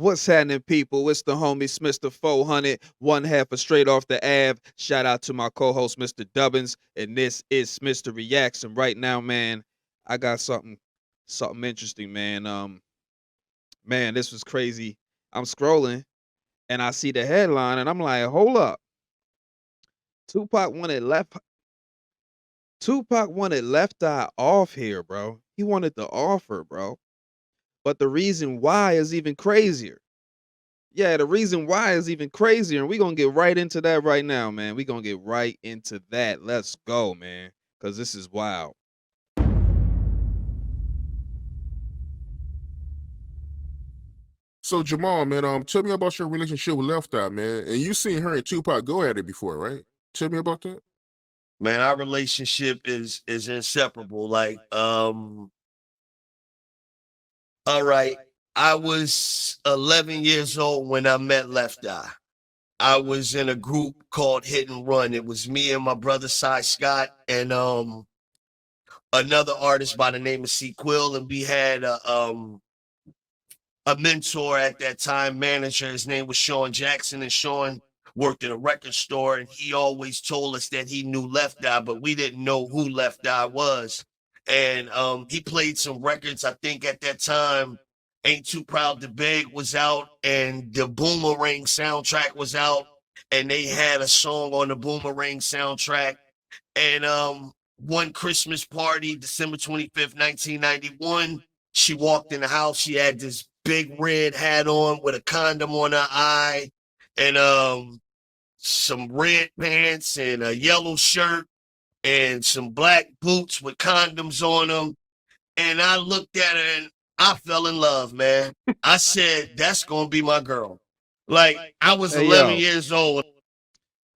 What's happening, people? It's the homie Smitster 400, one half of Straight Off the Ave. Shout out to my co-host, Mr. Dubbins, and this is Smitster Reacts. And right now, man, I got something interesting, man. Man, this was crazy. I'm scrolling and I see the headline, and I'm like, hold up. Tupac wanted left. Tupac wanted Left Eye off here, bro. He wanted the offer, bro. But the reason why is even crazier. Yeah, the reason why is even crazier, and we're gonna get right into that right now, man. We're gonna get right into that. Let's go, man. Cause this is wild. So Jamal, man, tell me about your relationship with Left Eye, man. And you seen her and Tupac go at it before, right? Tell me about that. Man, our relationship is inseparable. All right. I was 11 years old when I met Left Eye. I was in a group called Hit and Run. It was me and my brother Cy Scott and another artist by the name of C Quill, and we had a mentor at that time, manager. His name was Sean Jackson, and Sean worked at a record store, and he always told us that he knew Left Eye, but we didn't know who Left Eye was. And he played some records. I think at that time, Ain't Too Proud to Beg was out, and the Boomerang soundtrack was out, and they had a song on the Boomerang soundtrack. And one Christmas party, December 25th, 1991, she walked in the house. She had this big red hat on with a condom on her eye, and some red pants and a yellow shirt and some black boots with condoms on them. And I looked at her and I fell in love, man. I said, that's going to be my girl. Like, I was 11 years old.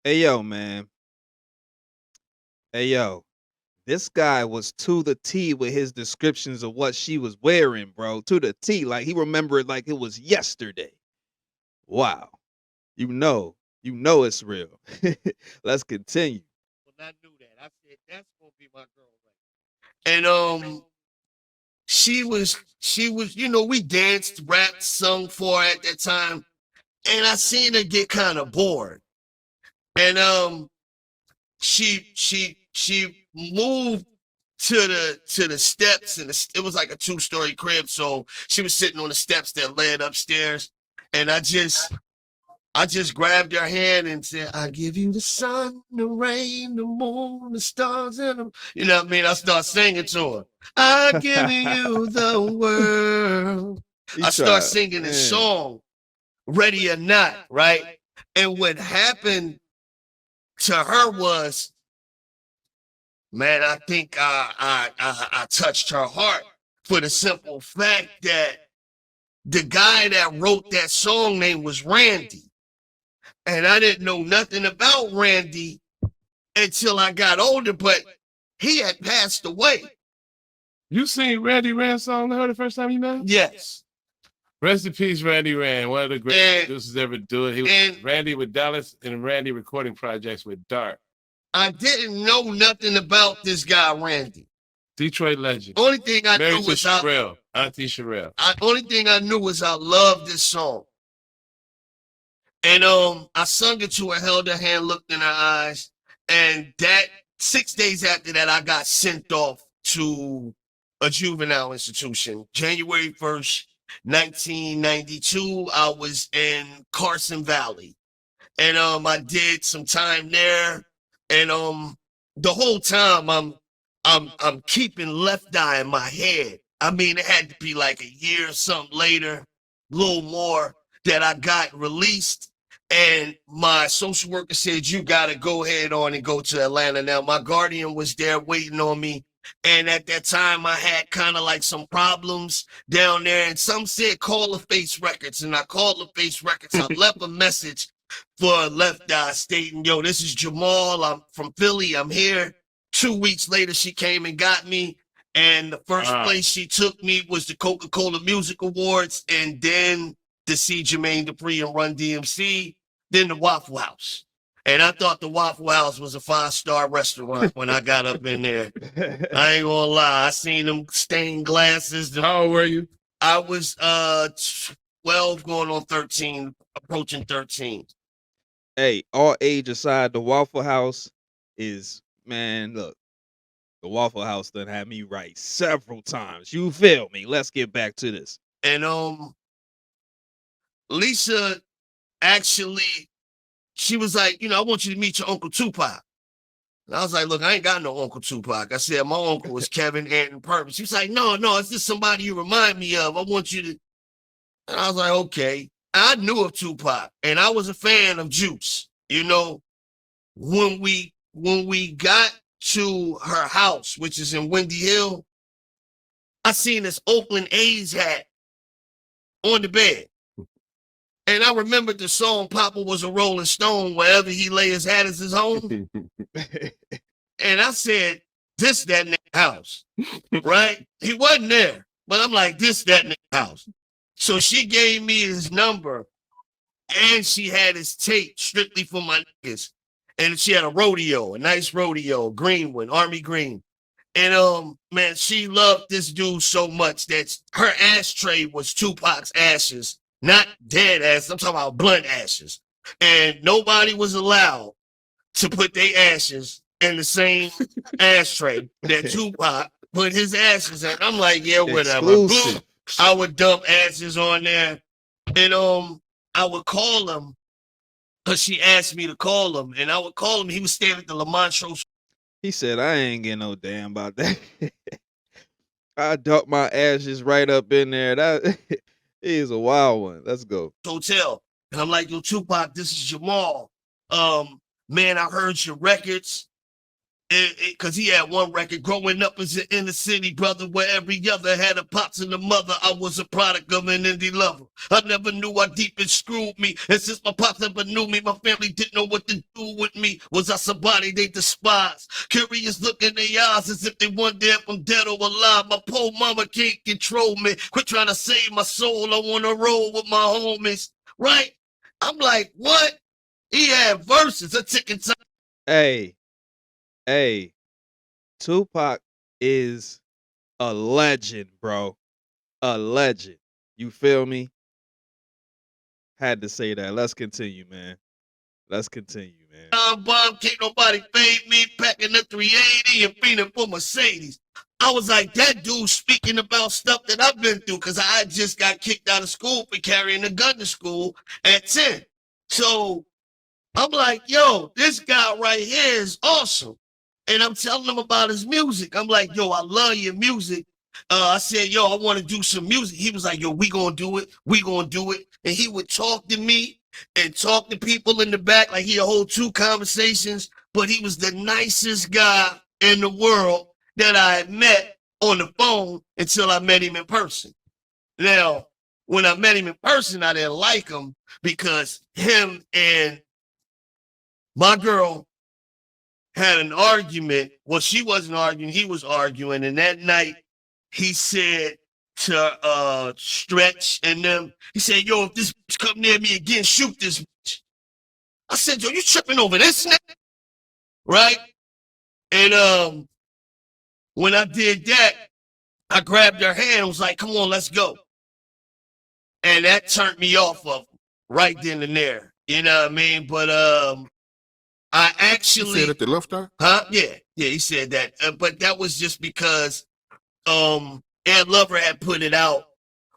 Hey, yo, man. Hey, yo. This guy was to the T with his descriptions of what she was wearing, bro. To the T. Like, he remembered like it was yesterday. Wow. You know it's real. Let's continue. When I knew that, I said, that's going to be my girl. And she was, you know, we danced, rapped, sung for her at that time. And I seen her get kind of bored. And she moved to the steps, and it was like a 2-story crib. So she was sitting on the steps that led upstairs. And I just grabbed her hand and said, I give you the sun, the rain, the moon, the stars, and them. You know what I mean? I start singing to her. I give you the world. I start singing this song, Ready or Not, right? And what happened to her was, man, I think I touched her heart for the simple fact that the guy that wrote that song name was Randy. And I didn't know nothing about Randy until I got older, but he had passed away. You seen Randy Rand song her the first time you met him? Yes. Rest in peace, Randy Rand. One of the greatest producers ever do it. He was Randy with Dallas and Randy recording projects with Dart. I didn't know nothing about this guy, Randy. Detroit legend. Only thing I Married knew to was Sherelle, Auntie Sherelle. Only thing I knew was I loved this song. And I sung it to her, held her hand, looked in her eyes, and that 6 days after that, I got sent off to a juvenile institution. January 1st, 1992, I was in Carson Valley, and I did some time there, and the whole time I'm keeping Left Eye in my head. I mean, it had to be like a year or something later, a little more, that I got released. And my social worker said, you got to go ahead on and go to Atlanta. Now, my guardian was there waiting on me. And at that time, I had kind of like some problems down there. And some said, call the Face Records. And I called the Face Records. I left a message for Left Eye stating, yo, this is Jamal. I'm from Philly. I'm here. 2 weeks later, she came and got me. And the first place she took me was the Coca-Cola Music Awards. And then to see Jermaine Dupri and Run DMC. Then the Waffle House. And I thought the Waffle House was a 5-star restaurant when I got up in there. I ain't gonna lie. I seen them stained glasses. How old were you? I was 12 going on 13, approaching 13. Hey, all age aside, the Waffle House is, man, look, the Waffle House done had me right several times. You feel me? Let's get back to this. And Lisa actually, she was like, I want you to meet your Uncle Tupac. And I was like, look, I ain't got no Uncle Tupac. I said, my uncle was Kevin Anton Purvis. She was like, no, it's just somebody you remind me of. I want you to. And I was like, okay. I knew of Tupac, and I was a fan of Juice. When we got to her house, which is in Windy Hill, I seen this Oakland A's hat on the bed. And I remembered the song Papa Was a Rolling Stone, wherever he lay his hat is his home. And I said, this that nigga house, right? He wasn't there, but I'm like, this that nigga house. So she gave me his number, and she had his tape strictly for my niggas. And she had a rodeo, a nice rodeo, green one, army green. And man, she loved this dude so much that her ashtray was Tupac's ashes, not dead ashes. I'm talking about blunt ashes. And nobody was allowed to put their ashes in the same ashtray that Tupac put his ashes in. I'm like, yeah, whatever. Exclusive. I would dump ashes on there. And I would call him, because she asked me to call him. And I would call him. He was staying at the Lamont Show. He said, I ain't getting no damn about that. I dumped my ashes right up in there. That is a wild one. Let's go. Hotel. And I'm like, yo, Tupac, this is Jamal. Man, I heard your records. Because he had one record, growing up as an inner city brother where every other had a pops and a mother. I was a product of an indie lover. I never knew how deep it screwed me. And since my pops never knew me, my family didn't know what to do with me. Was I somebody they despised? Curious look in their eyes as if they wonder if I'm dead or alive. My poor mama can't control me. Quit trying to save my soul. I want to roll with my homies. Right? I'm like, what? He had verses. A ticking time. Hey, Tupac is a legend, bro. A legend. You feel me? Had to say that. Let's continue, man. Let's continue, man. Bomb, can't nobody fade me, packing the 380 and feeding for Mercedes. I was like, that dude speaking about stuff that I've been through, because I just got kicked out of school for carrying a gun to school at 10. So I'm like, yo, this guy right here is awesome. And I'm telling him about his music. I'm like, yo, I love your music. I said, yo, I want to do some music. He was like, yo, we gonna do it. We gonna do it. And he would talk to me and talk to people in the back. Like, he'd hold 2 conversations. But he was the nicest guy in the world that I had met on the phone until I met him in person. Now, when I met him in person, I didn't like him because him and my girl had an argument. Well, she wasn't arguing, he was arguing. And that night, he said to Stretch and them, he said, yo, if this bitch come near me again, shoot this bitch. I said, yo, you tripping over this nigga? Right? And when I did that, I grabbed her hand and was like, come on, let's go. And that turned me off of him right then and there. You know what I mean? But I actually... You said at the Left Eye? Huh? Yeah, he said that. But that was just because Ed Lover had put it out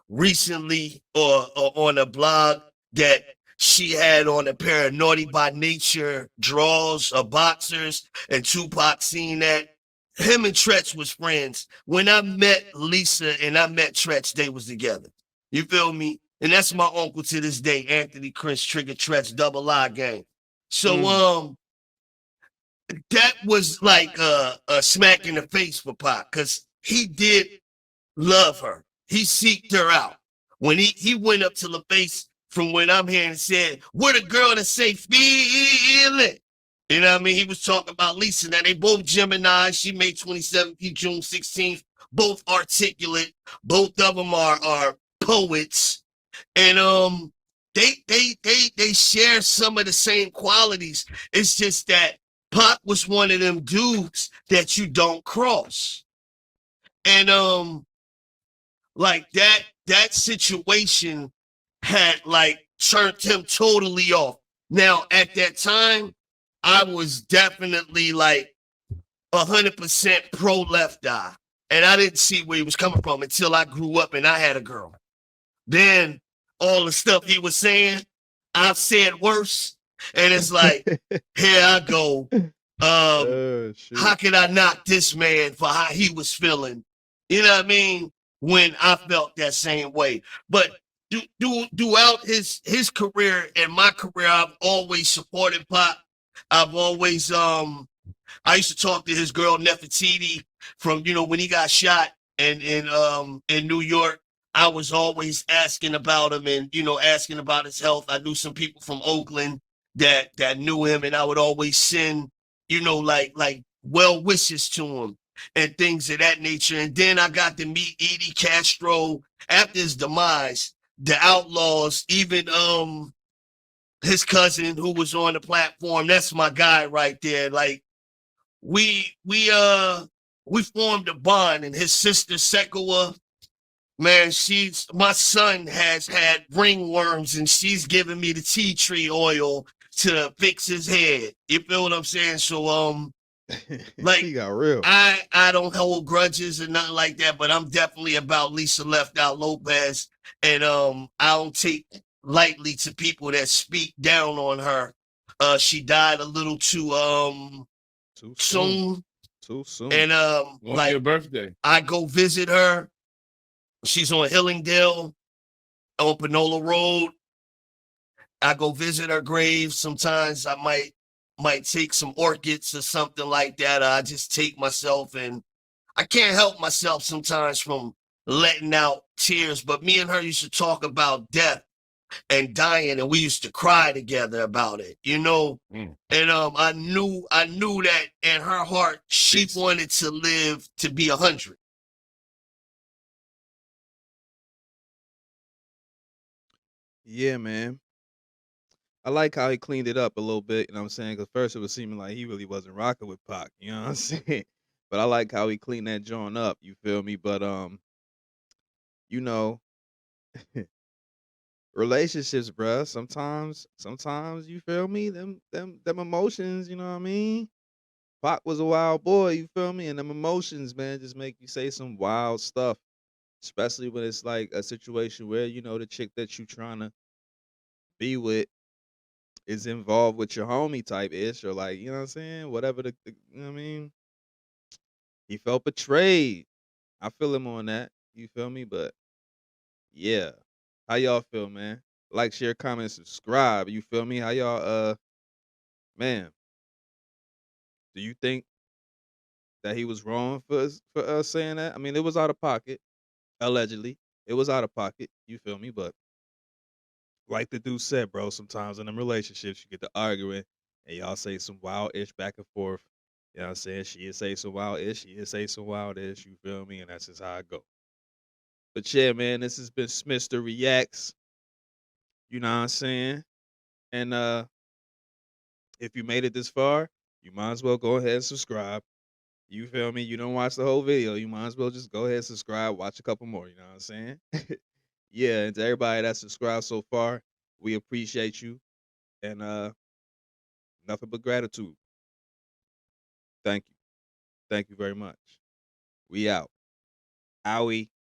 recently or on a blog that she had on a pair of Naughty by Nature draws or boxers, and Tupac seen that. Him and Tretch was friends. When I met Lisa and I met Tretch, they was together. You feel me? And that's my uncle to this day, Anthony Chris Trigger Tretch, Double I gang. So that was like a smack in the face for Pac, because he did love her. He seeked her out. When he went up to the face from what I'm hearing and said, what a girl to say, feel it. You know what I mean? He was talking about Lisa. Now, they both Gemini. She made 27th, June 16th. Both articulate. Both of them are poets. And they share some of the same qualities. It's just that Pac was one of them dudes that you don't cross. And like that situation had like turned him totally off. Now, at that time, I was definitely like 100% pro Left Eye. And I didn't see where he was coming from until I grew up and I had a girl. Then all the stuff he was saying, I've said worse. And it's like, here I go. How could I knock this man for how he was feeling? You know what I mean? When I felt that same way. But throughout his career and my career, I've always supported Pac. I've always I used to talk to his girl Nefertiti from, you know, when he got shot in New York. I was always asking about him and, you know, asking about his health. I knew some people from Oakland that knew him, and I would always send, you know, like well wishes to him and things of that nature. And then I got to meet Edie Castro after his demise, the Outlaws, even his cousin who was on the platform. That's my guy right there. Like we formed a bond, and his sister Sekua, man, my son has had ringworms, and she's giving me the tea tree oil to fix his head. You feel what I'm saying? So like he got real. I don't hold grudges or nothing like that, but I'm definitely about Lisa Left Eye Lopez, and I don't take lightly to people that speak down on her. She died a little too soon. Too soon. And On like your birthday, I go visit her. She's on Hillingdale on Panola Road. I go visit her grave. Sometimes I might take some orchids or something like that. I just take myself, and I can't help myself sometimes from letting out tears. But me and her used to talk about death and dying, and we used to cry together about it, you know. And I knew that in her heart she wanted to live to be 100. Yeah, man. I like how he cleaned it up a little bit, you know what I'm saying? Because first it was seeming like he really wasn't rocking with Pac, you know what I'm saying? But I like how he cleaned that joint up, you feel me? But you know, relationships, bruh, sometimes you feel me? Them emotions, you know what I mean? Pac was a wild boy, you feel me? And them emotions, man, just make you say some wild stuff. Especially when it's like a situation where, you know, the chick that you trying to be with is involved with your homie type ish, or like, you know what I'm saying? Whatever you know what I mean? He felt betrayed. I feel him on that. You feel me? But yeah. How y'all feel, man? Like, share, comment, subscribe. You feel me? How y'all man, do you think that he was wrong for us saying that? I mean, it was out of pocket, allegedly. It was out of pocket. You feel me? But like the dude said, bro, sometimes in them relationships you get to arguing and y'all say some wild ish back and forth. You know what I'm saying? She'll say some wild ish, she'll say some wild ish, you feel me? And that's just how I go. But yeah, man, this has been Smitster Reacts. You know what I'm saying? And if you made it this far, you might as well go ahead and subscribe. You feel me? You don't watch the whole video. You might as well just go ahead and subscribe, watch a couple more, you know what I'm saying? Yeah, and to everybody that subscribed so far, we appreciate you. And nothing but gratitude. Thank you. Thank you very much. We out. Owie.